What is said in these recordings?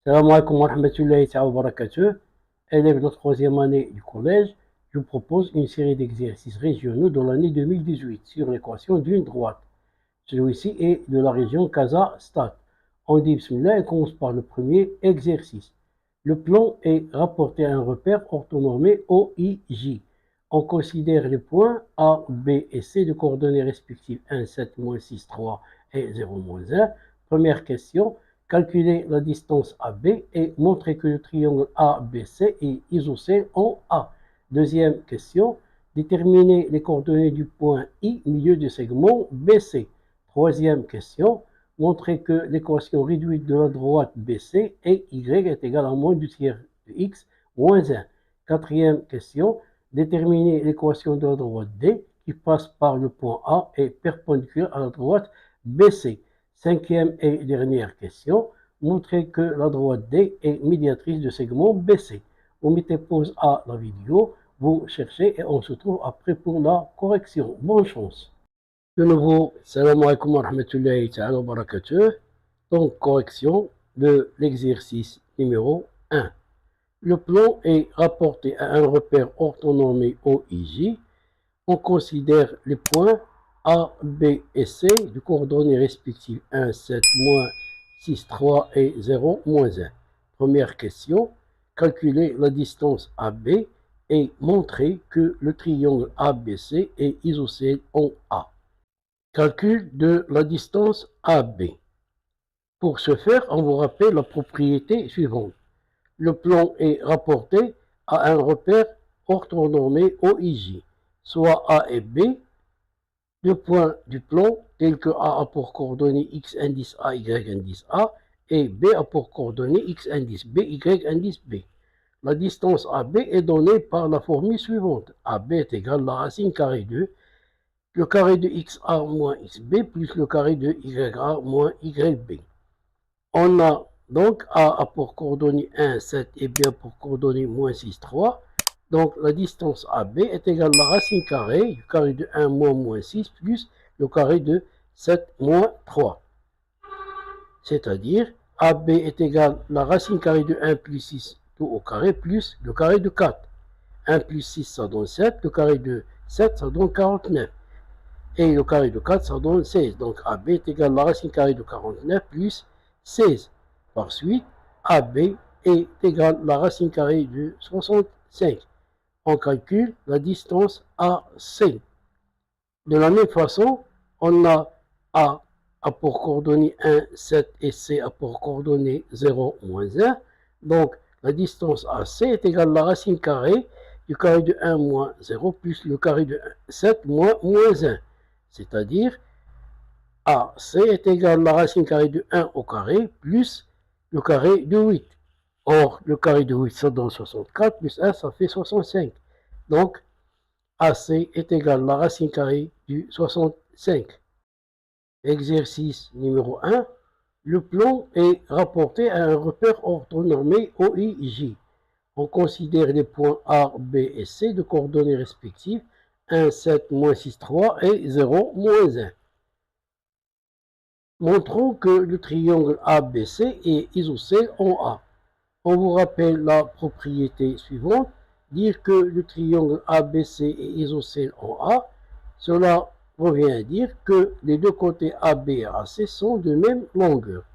Salam alaikum wa rahmatullahi wa barakatuh. Élèves de troisième année du collège, je vous propose une série d'exercices régionaux de l'année 2018 sur l'équation d'une droite. Celui-ci est de la région Kazakhstan. On dit bismillah et commence par le premier exercice. Le plan est rapporté à un repère orthonormé OIJ. On considère les points A, B et C de coordonnées respectives 1, 7, moins 6, 3 et 0, moins 1. Première question. Calculer la distance AB et montrer que le triangle ABC est isocèle en A. Deuxième question. Déterminer les coordonnées du point I, milieu du segment BC. Troisième question. Montrer que l'équation réduite de la droite BC est Y est égale à moins du tiers de X moins 1. Quatrième question. Déterminer l'équation de la droite D qui passe par le point A et perpendiculaire à la droite BC. Cinquième et dernière question. Montrer que la droite D est médiatrice du segment BC. Vous mettez pause à la vidéo, vous cherchez et on se trouve après pour la correction. Bonne chance. De nouveau, salam alaikum wa rahmatullahi wa barakatuh. Donc, correction de l'exercice numéro 1. Le plan est rapporté à un repère orthonormé OIJ. On considère les points A, B et C de coordonnées respectives 1, 7, moins 6, 3 et 0, moins 1. Première question. Calculer la distance AB et montrer que le triangle ABC est isocèle en A. Calcul de la distance AB. Pour ce faire, on vous rappelle la propriété suivante. Le plan est rapporté à un repère orthonormé OIJ, soit A et B. Deux points du plan tels que A a pour coordonnées X indice A, Y indice A et B a pour coordonnées X indice B, Y indice B. La distance AB est donnée par la formule suivante. AB est égal à la racine carrée de le carré de XA moins XB plus le carré de YA moins YB. On a donc A pour coordonnées 1, 7 et B pour coordonnées moins 6, 3. Donc la distance AB est égale à la racine carrée du carré de 1 moins 6 plus le carré de 7 moins 3. C'est-à-dire AB est égal à la racine carrée de 1 plus 6 tout au carré plus le carré de 4. 1 plus 6 ça donne 7, le carré de 7 ça donne 49. Et le carré de 4, ça donne 16. Donc AB est égal à la racine carrée de 49 plus 16. Par suite, AB est égal à la racine carrée de 65. On calcule la distance AC. De la même façon, on a A pour coordonnées 1, 7 et C a pour coordonnées 0, moins 1. Donc la distance AC est égale à la racine carrée du carré de 1 moins 0 plus le carré de 7 moins 1. C'est-à-dire AC est égal à la racine carrée de 1 au carré plus le carré de 8. Or, le carré de 8, ça donne 64, plus 1, ça fait 65. Donc, AC est égal à la racine carrée du 65. Exercice numéro 1. Le plan est rapporté à un repère orthonormé OIJ. On considère les points A, B et C de coordonnées respectives 1, 7, moins 6, 3 et 0, moins 1. Montrons que le triangle ABC est isocèle en A. On vous rappelle la propriété suivante. Dire que le triangle ABC est isocèle en A, cela revient à dire que les deux côtés AB et AC sont de même longueur.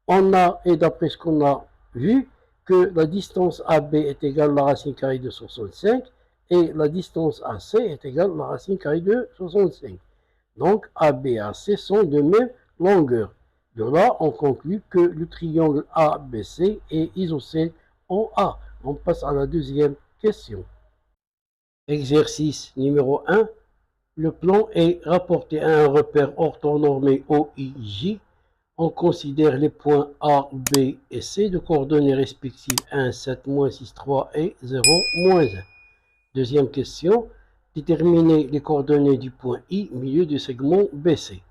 On a, et d'après ce qu'on a vu, que la distance AB est égale à la racine carrée de 65 et la distance AC est égale à la racine carrée de 65. Donc AB et AC sont de même longueur. De là, on conclut que le triangle ABC est isocèle en A. On passe à la deuxième question. Exercice numéro 1. Le plan est rapporté à un repère orthonormé OIJ. On considère les points A, B et C de coordonnées respectives 1, 7, moins 6, 3 et 0, moins 1. Deuxième question. Déterminer les coordonnées du point I, milieu du segment BC.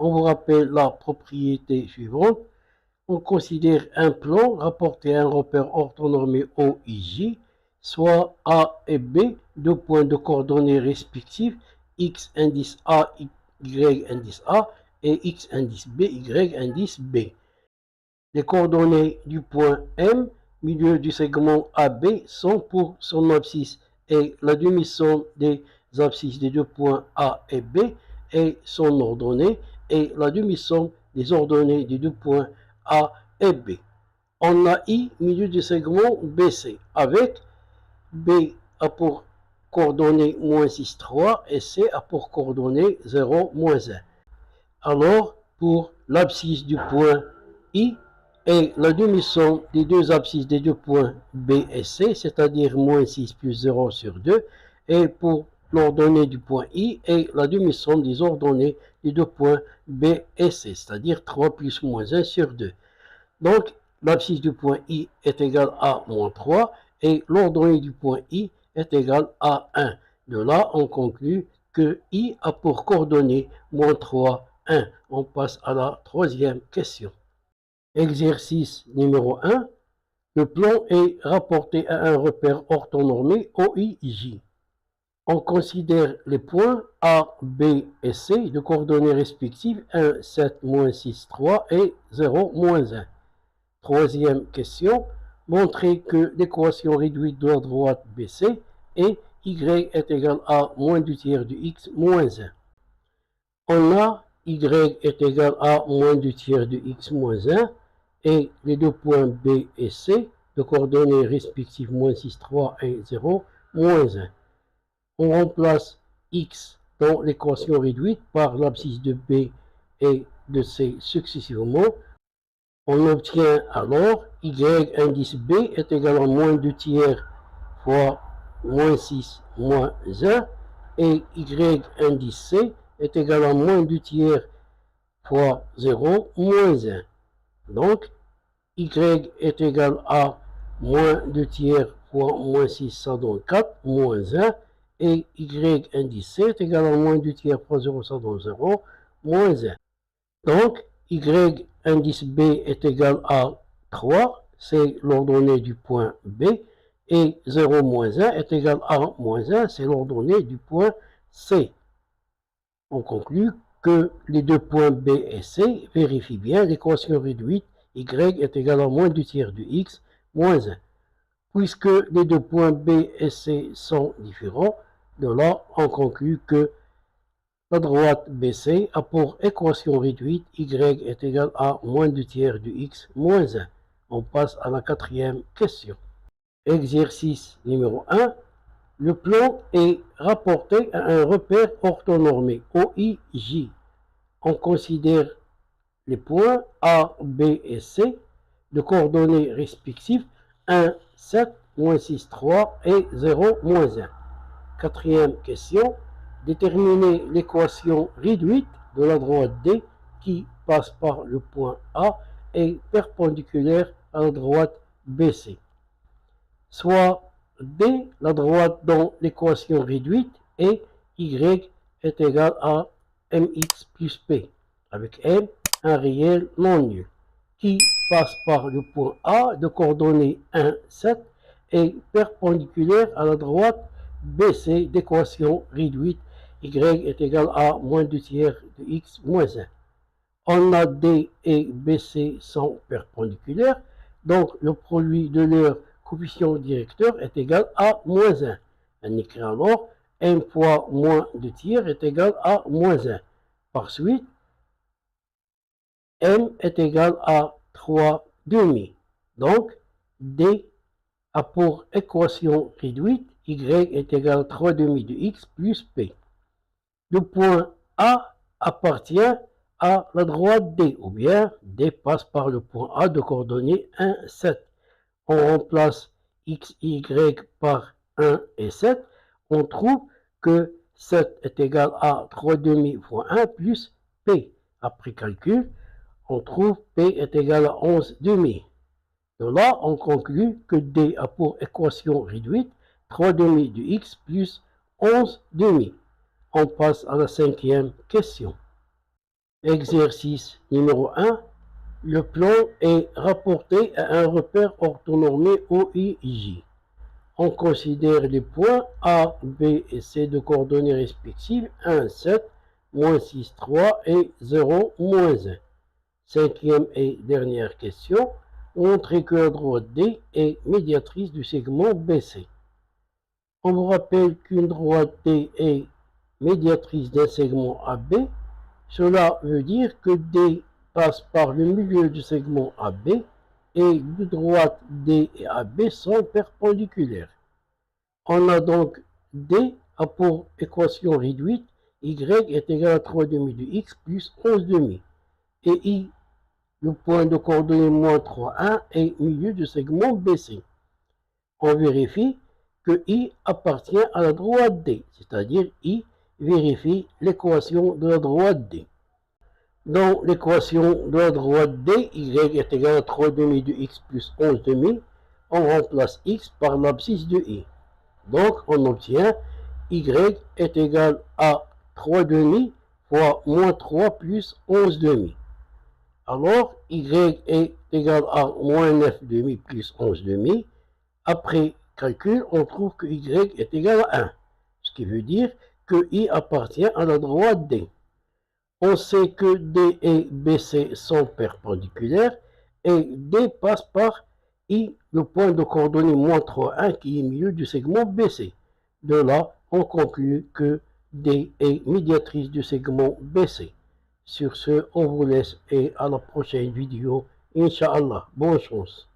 On vous rappelle la propriété suivante. On considère un plan rapporté à un repère orthonormé OIJ, soit A et B, deux points de coordonnées respectifs, X indice A, Y indice A, et X indice B, Y indice B. Les coordonnées du point M, milieu du segment AB, sont pour son abscisse et la demi-somme des abscisses des deux points A et B est son ordonnée et la demi-somme des ordonnées des deux points A et B. On a I, milieu du segment BC, avec B a pour coordonnée moins 6, 3 et C a pour coordonnée 0, moins 1. Alors, pour l'abscisse du point I et la demi-somme des deux abscisses des deux points B et C, c'est-à-dire moins 6 plus 0 sur 2, et pour l'ordonnée du point I et la demi-somme des ordonnées des deux points B et C, c'est-à-dire 3 plus moins 1 sur 2. Donc, l'abscisse du point I est égale à moins 3 et l'ordonnée du point I est égale à 1. De là, on conclut que I a pour coordonnée moins 3, 1. On passe à la troisième question. Exercice numéro 1. Le plan est rapporté à un repère orthonormé OIJ. On considère les points A, B et C de coordonnées respectives 1, 7, moins 6, 3 et 0, moins 1. Troisième question, montrer que l'équation réduite de la droite BC est y est égal à moins du tiers de x moins 1. On a y est égal à moins du tiers de x moins 1 et les deux points B et C de coordonnées respectives moins 6, 3 et 0, moins 1. On remplace x dans l'équation réduite par l'abscisse de B et de C successivement. On obtient alors y indice B est égal à moins 2 tiers fois moins 6 moins 1 et y indice C est égal à moins 2 tiers fois 0 moins 1. Donc, y est égal à moins 2 tiers fois moins 6, ça donne 4, moins 1. Et y indice C est égal à moins 2 tiers fois 0, ça donne 0, moins 1. Donc, y indice B est égal à 3, c'est l'ordonnée du point B, et 0 moins 1 est égal à moins 1, c'est l'ordonnée du point C. On conclut que les deux points B et C vérifient bien l'équation réduite y est égal à moins du tiers de x moins 1. Puisque les deux points B et C sont différents, de là on conclut que la droite BC a pour équation réduite y est égal à moins du tiers de x moins 1. On passe à la quatrième question. Exercice numéro 1. Le plan est rapporté à un repère orthonormé OIJ. On considère les points A, B et C de coordonnées respectives 1, 7, moins 6, 3 et 0, moins 1. Quatrième question. Déterminer l'équation réduite de la droite D qui passe par le point A et perpendiculaire à la droite BC. Soit D, la droite dans l'équation réduite, et Y est égal à mx plus p, avec M un réel non nul, qui passe par le point A de coordonnées 1, 7 et perpendiculaire à la droite BC d'équation réduite y est égal à moins 2 tiers de x moins 1. On a D et BC sont perpendiculaires, donc le produit de leur coefficient directeur est égal à moins 1. On écrit alors m fois moins 2 tiers est égal à moins 1. Par suite, m est égal à 3 demi. Donc, D a pour équation réduite y est égal à 3 demi de x plus p. Le point A appartient à la droite D, ou bien D passe par le point A de coordonnées 1, 7. On remplace x, y par 1 et 7. On trouve que 7 est égal à 3 demi fois 1 plus P. Après calcul, on trouve P est égal à 11 demi. De là, on conclut que D a pour équation réduite 3 demi de x plus 11 demi. On passe à la cinquième question. Exercice numéro 1. Le plan est rapporté à un repère orthonormé OIJ. On considère les points A, B et C de coordonnées respectives 1, 7, moins 6, 3 et 0, moins 1. Cinquième et dernière question. Montrez que la droite D est médiatrice du segment BC. On vous rappelle qu'une droite D est médiatrice d'un segment AB. Cela veut dire que D passe par le milieu du segment AB et de droite D et AB sont perpendiculaires. On a donc D a pour équation réduite y est égal à 3 demi de x plus 11 demi. Et I, le point de coordonnée moins 3, 1 est milieu du segment BC. On vérifie que I appartient à la droite D, c'est-à-dire I vérifie l'équation de la droite D. Dans l'équation de la droite D, y est égal à 3 demi de x plus 11 demi, on remplace x par l'abscisse de I. Donc, on obtient y est égal à 3 demi fois moins 3 plus 11 demi. Alors, y est égal à moins 9 demi plus 11 demi. Après calcul, on trouve que y est égal à 1, ce qui veut dire que I appartient à la droite D. On sait que D et BC sont perpendiculaires et D passe par I, le point de coordonnée moins 3, 1 qui est au milieu du segment BC. De là, on conclut que D est médiatrice du segment BC. Sur ce, on vous laisse et à la prochaine vidéo. Inch'Allah, bonne chance.